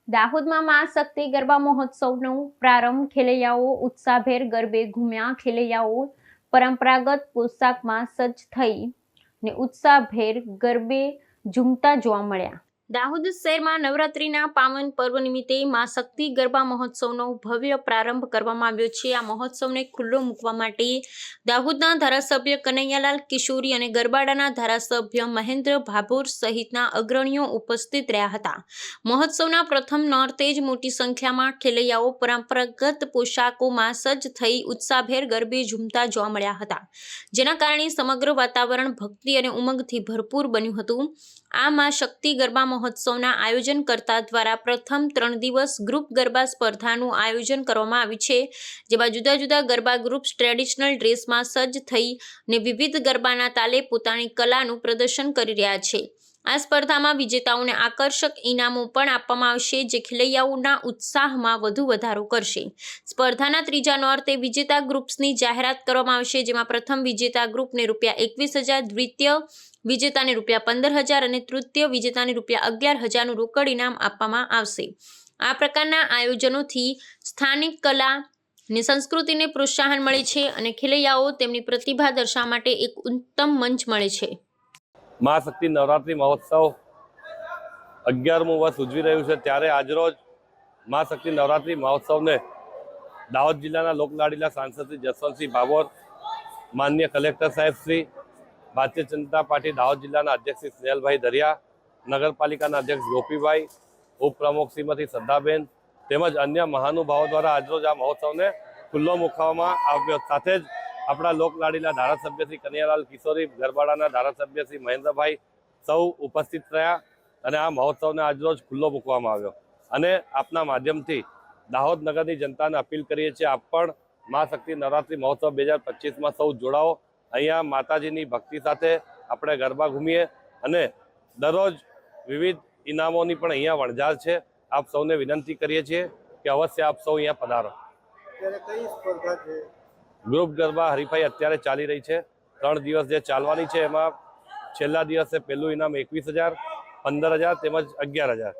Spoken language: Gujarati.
દાહોદમાં મા શક્તિ ગરબા મહોત્સવનો પ્રારંભ ખેલૈયાઓ ઉત્સાહભેર ગરબે ઘૂમ્યા। ખેલૈયાઓ પરંપરાગત પોશાકમાં સજ્જ થઈને ઉત્સાહભેર ગરબે ઝૂમતા જોવા મળ્યા। દાહોદ શહેરમાં નવરાત્રિના પાવન પર્વ નિમિત્તે મા શક્તિ ગરબા મહોત્સવનો ભવ્ય પ્રારંભ કરવામાં આવ્યો છે। આ મહોત્સવને ખુલ્લો મૂકવા માટે દાહોદના ધારાસભ્ય કનૈયાલાલ કિશોરી અને ગરબાડાના ધારાસભ્ય મહેન્દ્ર ભાભોર સહિતના અગ્રણીઓ ઉપસ્થિત રહ્યા હતા। મહોત્સવના પ્રથમ નોરતે જ મોટી સંખ્યામાં ખેલૈયાઓ પરંપરાગત પોશાકોમાં સજ્જ થઈ ઉત્સાહભેર ગરબે ઝૂમતા જોવા મળ્યા હતા, જેના કારણે સમગ્ર વાતાવરણ ભક્તિ અને ઉમંગથી ભરપૂર બન્યું હતું। આ મા શક્તિ ગરબા મહોત્સવના આયોજનકર્તા દ્વારા પ્રથમ 3 દિવસ ગ્રુપ ગરબા સ્પર્ધાનું આયોજન કરવામાં આવ્યું છે, જેમાં જુદા જુદા ગરબા ગ્રુપ્સ ટ્રેડિશનલ ડ્રેસમાં સજ્જ થઈને વિવિધ ગરબાના તાલે પોતાની કલાનું પ્રદર્શન કરી રહ્યા છે। આ સ્પર્ધામાં વિજેતાઓને આકર્ષક ઇનામો પણ આપવામાં આવશે, જે ખેલૈયાઓના ઉત્સાહમાં વધુ વધારો કરશે। સ્પર્ધાના ત્રીજા નોરતે વિજેતા ગ્રુપ્સની જાહેરાત કરવામાં આવશે, જેમાં પ્રથમ વિજેતા ગ્રુપને ₹21,000, દ્વિતીય વિજેતાને ₹15,000 અને તૃતીય વિજેતાને ₹11,000નું રોકડ ઇનામ આપવામાં આવશે। આ પ્રકારના આયોજનોથી સ્થાનિક કલા અને સંસ્કૃતિને પ્રોત્સાહન મળે છે અને ખેલૈયાઓ તેમની પ્રતિભા દર્શાવવા માટે એક ઉત્તમ મંચ મળે છે। મા શક્તિ નવરાત્રિ મહોત્સવ 11મું વર્ષ ઉજવી રહ્યું છે, ત્યારે આજરોજ મા શક્તિ નવરાત્રિ મહોત્સવને દાહોદ જિલ્લાના લોકલાડીલા સાંસદ શ્રી જસવંતસિંહ ભાભોર, માનનીય કલેક્ટર સાહેબ શ્રી, ભારતીય જનતા પાર્ટી દાહોદ જિલ્લાના અધ્યક્ષ શ્રી સ્નેહલભાઈ દરિયા, નગરપાલિકાના અધ્યક્ષ ગોપીભાઈ, ઉપપ્રમુખ શ્રીમતી શ્રદ્ધાબેન તેમજ અન્ય મહાનુભાવો દ્વારા આજરોજ આ મહોત્સવને ખુલ્લો મૂકવામાં આવ્યો। સાથે જ આપણા લોકલાડીલા ધારાસભ્ય શ્રી કનૈયાલાલ કિશોરી, ગરબાડાના ધારાસભ્ય શ્રી મહેન્દ્રભાઈ સૌ ઉપસ્થિત રહ્યા અને આ મહોત્સવને આજરોજ ખુલ્લો મૂકવામાં આવ્યો। અને આપના માધ્યમથી દાહોદ નગરની જનતાને અપીલ કરીએ છીએ, આપ પણ મા શક્તિ નવરાત્રિ મહોત્સવ 2025માં સૌ જોડાઓ। અહીંયા માતાજીની ભક્તિ સાથે આપણે ગરબા ઘૂમીએ અને દરરોજ વિવિધ ઇનામોની પણ અહીંયા વણઝાર છે। આપ સૌને વિનંતી કરીએ છીએ કે અવશ્ય આપ સૌ અહીંયા પધારો। ગ્રુપ ગરબા હરીફાઈ અત્યારે ચાલી રહી છે, 3 દિવસ જે ચાલવાની છે, એમાં છેલ્લા દિવસે પહેલું ઇનામ 21,000, 15,000 તેમજ 11,000